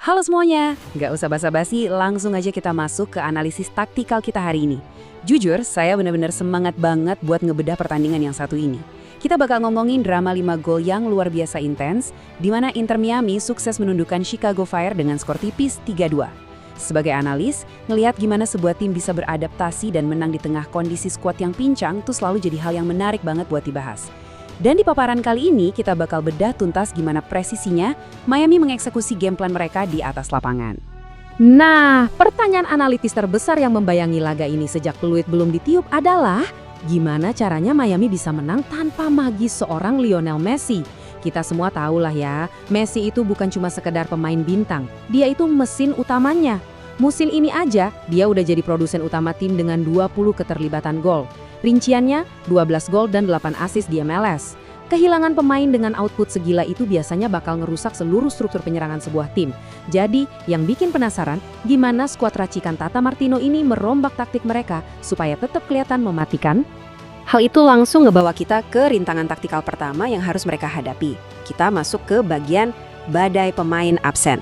Halo semuanya, nggak usah basa-basi, langsung aja kita masuk ke analisis taktikal kita hari ini. Jujur, saya benar-benar semangat banget buat ngebedah pertandingan yang satu ini. Kita bakal ngomongin drama 5 gol yang luar biasa intens, di mana Inter Miami sukses menundukkan Chicago Fire dengan skor tipis 3-2. Sebagai analis, ngelihat gimana sebuah tim bisa beradaptasi dan menang di tengah kondisi skuad yang pincang tuh selalu jadi hal yang menarik banget buat dibahas. Dan di paparan kali ini kita bakal bedah tuntas gimana presisinya Miami mengeksekusi game plan mereka di atas lapangan. Nah, pertanyaan analitis terbesar yang membayangi laga ini sejak peluit belum ditiup adalah gimana caranya Miami bisa menang tanpa magis seorang Lionel Messi. Kita semua tahu lah ya, Messi itu bukan cuma sekedar pemain bintang, dia itu mesin utamanya. Musim ini aja, dia udah jadi produsen utama tim dengan 20 keterlibatan gol. Rinciannya 12 gol dan 8 assist di MLS. Kehilangan pemain dengan output segila itu biasanya bakal ngerusak seluruh struktur penyerangan sebuah tim. Jadi, yang bikin penasaran, gimana skuad racikan Tata Martino ini merombak taktik mereka supaya tetap kelihatan mematikan? Hal itu langsung ngebawa kita ke rintangan taktikal pertama yang harus mereka hadapi. Kita masuk ke bagian badai pemain absen.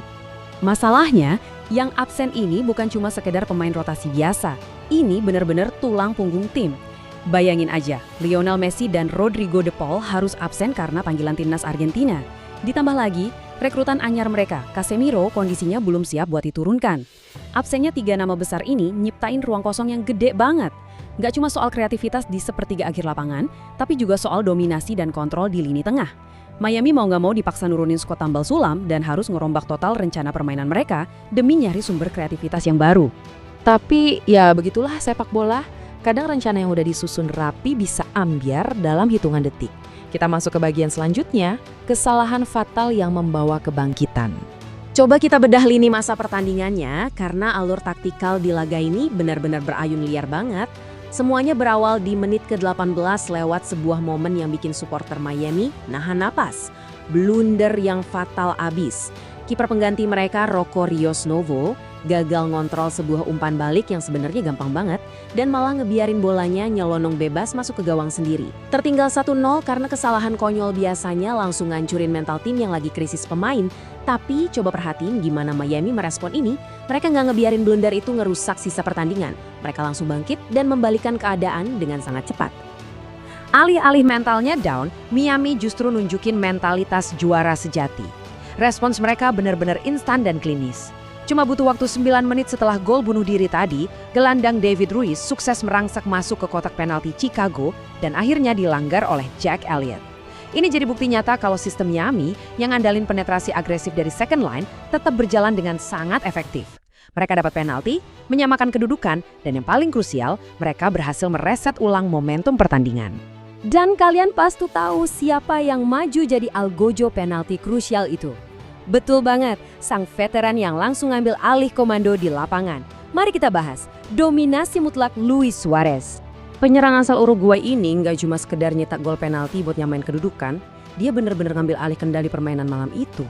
Masalahnya, yang absen ini bukan cuma sekedar pemain rotasi biasa. Ini benar-benar tulang punggung tim. Bayangin aja, Lionel Messi dan Rodrigo de Paul harus absen karena panggilan timnas Argentina. Ditambah lagi, rekrutan anyar mereka, Casemiro, kondisinya belum siap buat diturunkan. Absennya 3 nama besar ini nyiptain ruang kosong yang gede banget. Nggak cuma soal kreativitas di sepertiga akhir lapangan, tapi juga soal dominasi dan kontrol di lini tengah. Miami mau nggak mau dipaksa nurunin skuad tambal sulam dan harus ngerombak total rencana permainan mereka demi nyari sumber kreativitas yang baru. Tapi ya begitulah sepak bola. Kadang rencana yang udah disusun rapi bisa ambyar dalam hitungan detik. Kita masuk ke bagian selanjutnya, kesalahan fatal yang membawa kebangkitan. Coba kita bedah lini masa pertandingannya, karena alur taktikal di laga ini benar-benar berayun liar banget. Semuanya berawal di menit ke-18 lewat sebuah momen yang bikin supporter Miami nahan napas. Blunder yang fatal abis. Kiper pengganti mereka, Rocco Rios Novo, gagal ngontrol sebuah umpan balik yang sebenarnya gampang banget dan malah ngebiarin bolanya nyelonong bebas masuk ke gawang sendiri. Tertinggal 1-0 karena kesalahan konyol biasanya langsung ngancurin mental tim yang lagi krisis pemain. Tapi coba perhatiin gimana Miami merespon ini. Mereka nggak ngebiarin blunder itu ngerusak sisa pertandingan. Mereka langsung bangkit dan membalikan keadaan dengan sangat cepat. Alih-alih mentalnya down, Miami justru nunjukin mentalitas juara sejati. Respons mereka benar-benar instan dan klinis. Cuma butuh waktu 9 menit setelah gol bunuh diri tadi, gelandang David Ruiz sukses merangsak masuk ke kotak penalti Chicago dan akhirnya dilanggar oleh Jack Elliott. Ini jadi bukti nyata kalau sistem Miami yang ngandalin penetrasi agresif dari second line tetap berjalan dengan sangat efektif. Mereka dapat penalti, menyamakan kedudukan, dan yang paling krusial, mereka berhasil mereset ulang momentum pertandingan. Dan kalian pasti tahu siapa yang maju jadi algojo penalti krusial itu. Betul banget, sang veteran yang langsung ngambil alih komando di lapangan. Mari kita bahas, dominasi mutlak Luis Suarez. Penyerang asal Uruguay ini nggak cuma sekedar nyetak gol penalti buat nyamain kedudukan, dia bener-bener ngambil alih kendali permainan malam itu.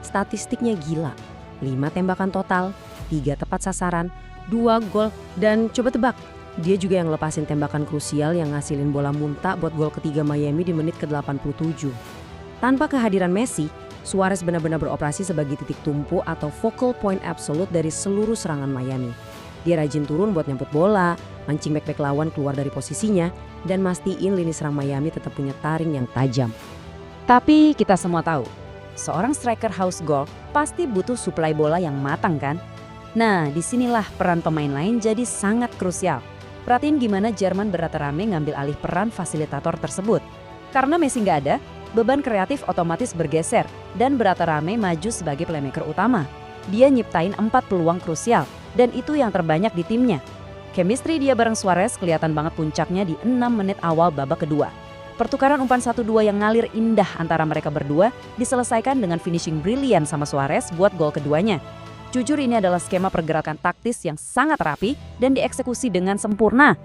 Statistiknya gila, 5 tembakan total, 3 tepat sasaran, 2 gol, dan coba tebak, dia juga yang lepasin tembakan krusial yang ngasilin bola muntah buat gol ketiga Miami di menit ke-87. Tanpa kehadiran Messi, Suarez benar-benar beroperasi sebagai titik tumpu atau focal point absolut dari seluruh serangan Miami. Dia rajin turun buat nyambut bola, mancing bek-bek lawan keluar dari posisinya, dan mastiin lini serang Miami tetap punya taring yang tajam. Tapi kita semua tahu, seorang striker house goal pasti butuh suplai bola yang matang kan? Nah, disinilah peran pemain lain jadi sangat krusial. Perhatiin gimana Jerman berrame-rame ngambil alih peran fasilitator tersebut. Karena Messi nggak ada, beban kreatif otomatis bergeser dan berrame-rame maju sebagai playmaker utama. Dia nyiptain 4 peluang krusial dan itu yang terbanyak di timnya. Chemistry dia bareng Suarez kelihatan banget puncaknya di 6 menit awal babak kedua. Pertukaran umpan 1-2 yang ngalir indah antara mereka berdua diselesaikan dengan finishing brilian sama Suarez buat gol keduanya. Jujur ini adalah skema pergerakan taktis yang sangat rapi dan dieksekusi dengan sempurna.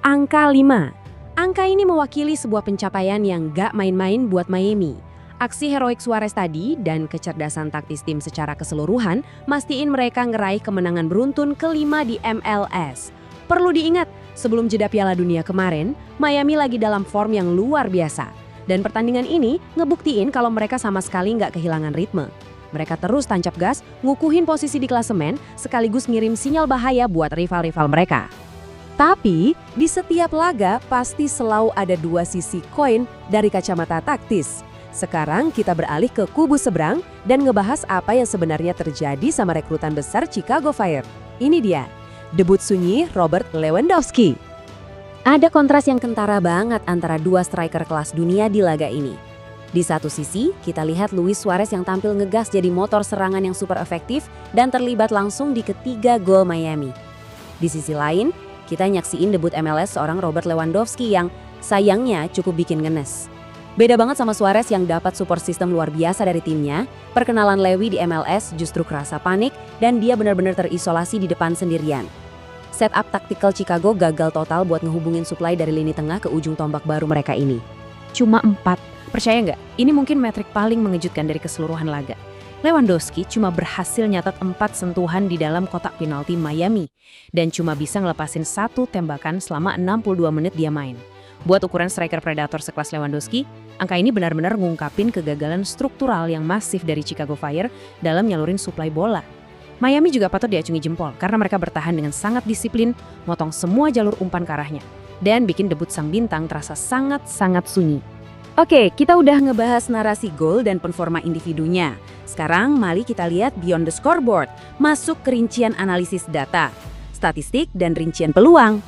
Angka 5. Angka ini mewakili sebuah pencapaian yang gak main-main buat Miami. Aksi heroik Suarez tadi dan kecerdasan taktis tim secara keseluruhan mastiin mereka ngeraih kemenangan beruntun kelima di MLS. Perlu diingat, sebelum jeda Piala Dunia kemarin, Miami lagi dalam form yang luar biasa. Dan pertandingan ini ngebuktiin kalau mereka sama sekali nggak kehilangan ritme. Mereka terus tancap gas, ngukuhin posisi di klasemen, sekaligus ngirim sinyal bahaya buat rival-rival mereka. Tapi, di setiap laga pasti selalu ada dua sisi koin dari kacamata taktis. Sekarang kita beralih ke kubu seberang dan ngebahas apa yang sebenarnya terjadi sama rekrutan besar Chicago Fire. Ini dia, debut sunyi Robert Lewandowski. Ada kontras yang kentara banget antara dua striker kelas dunia di laga ini. Di satu sisi, kita lihat Luis Suarez yang tampil ngegas jadi motor serangan yang super efektif dan terlibat langsung di ketiga gol Miami. Di sisi lain, kita nyaksiin debut MLS seorang Robert Lewandowski yang sayangnya cukup bikin ngenes. Beda banget sama Suarez yang dapat support system luar biasa dari timnya, perkenalan Lewi di MLS justru kerasa panik dan dia benar-benar terisolasi di depan sendirian. Setup taktikal Chicago gagal total buat ngehubungin suplai dari lini tengah ke ujung tombak baru mereka ini. Cuma 4. Percaya nggak? Ini mungkin metrik paling mengejutkan dari keseluruhan laga. Lewandowski cuma berhasil nyatat 4 sentuhan di dalam kotak penalti Miami dan cuma bisa ngelepasin 1 tembakan selama 62 menit dia main. Buat ukuran striker predator sekelas Lewandowski, angka ini benar-benar ngungkapin kegagalan struktural yang masif dari Chicago Fire dalam nyalurin suplai bola. Miami juga patut diacungi jempol karena mereka bertahan dengan sangat disiplin, motong semua jalur umpan ke arahnya, dan bikin debut sang bintang terasa sangat-sangat sunyi. Oke, kita udah ngebahas narasi gol dan performa individunya. Sekarang mari kita lihat beyond the scoreboard, masuk ke rincian analisis data, statistik, dan rincian peluang.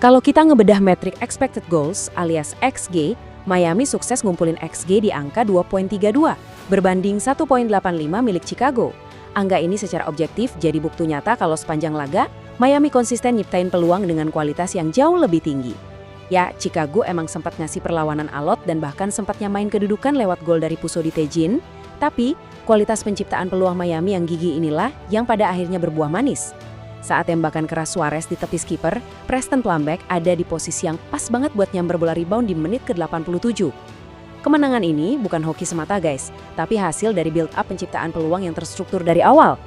Kalau kita ngebedah metrik expected goals alias XG, Miami sukses ngumpulin XG di angka 2.32 berbanding 1.85 milik Chicago. Angka ini secara objektif jadi bukti nyata kalau sepanjang laga, Miami konsisten nyiptain peluang dengan kualitas yang jauh lebih tinggi. Ya, Chicago emang sempat ngasih perlawanan alot dan bahkan sempatnya main kedudukan lewat gol dari Puso di Tejin, tapi kualitas penciptaan peluang Miami yang gigih inilah yang pada akhirnya berbuah manis. Saat tembakan keras Suarez di tepi skipper, Preston Plumbeck ada di posisi yang pas banget buat nyamber bola rebound di menit ke-87. Kemenangan ini bukan hoki semata guys, tapi hasil dari build up penciptaan peluang yang terstruktur dari awal.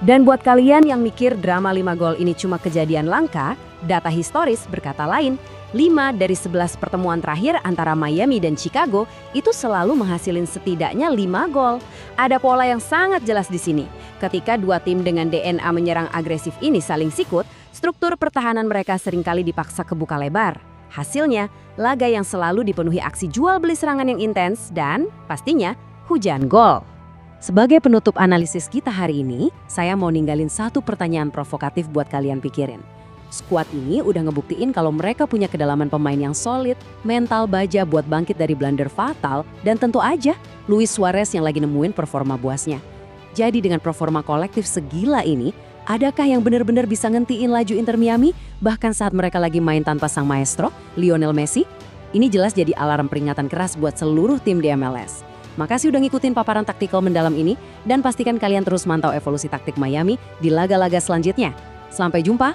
Dan buat kalian yang mikir drama 5 gol ini cuma kejadian langka, data historis berkata lain. 5 dari 11 pertemuan terakhir antara Miami dan Chicago itu selalu menghasilin setidaknya 5 gol. Ada pola yang sangat jelas di sini. Ketika dua tim dengan DNA menyerang agresif ini saling sikut, struktur pertahanan mereka seringkali dipaksa kebuka lebar. Hasilnya, laga yang selalu dipenuhi aksi jual beli serangan yang intens dan pastinya hujan gol. Sebagai penutup analisis kita hari ini, saya mau ninggalin satu pertanyaan provokatif buat kalian pikirin. Skuad ini udah ngebuktiin kalau mereka punya kedalaman pemain yang solid, mental baja buat bangkit dari blunder fatal, dan tentu aja Luis Suarez yang lagi nemuin performa buasnya. Jadi dengan performa kolektif segila ini, adakah yang benar-benar bisa ngentiin laju Inter Miami bahkan saat mereka lagi main tanpa sang maestro, Lionel Messi? Ini jelas jadi alarm peringatan keras buat seluruh tim di MLS. Makasih udah ngikutin paparan taktikal mendalam ini dan pastikan kalian terus mantau evolusi taktik Miami di laga-laga selanjutnya. Sampai jumpa!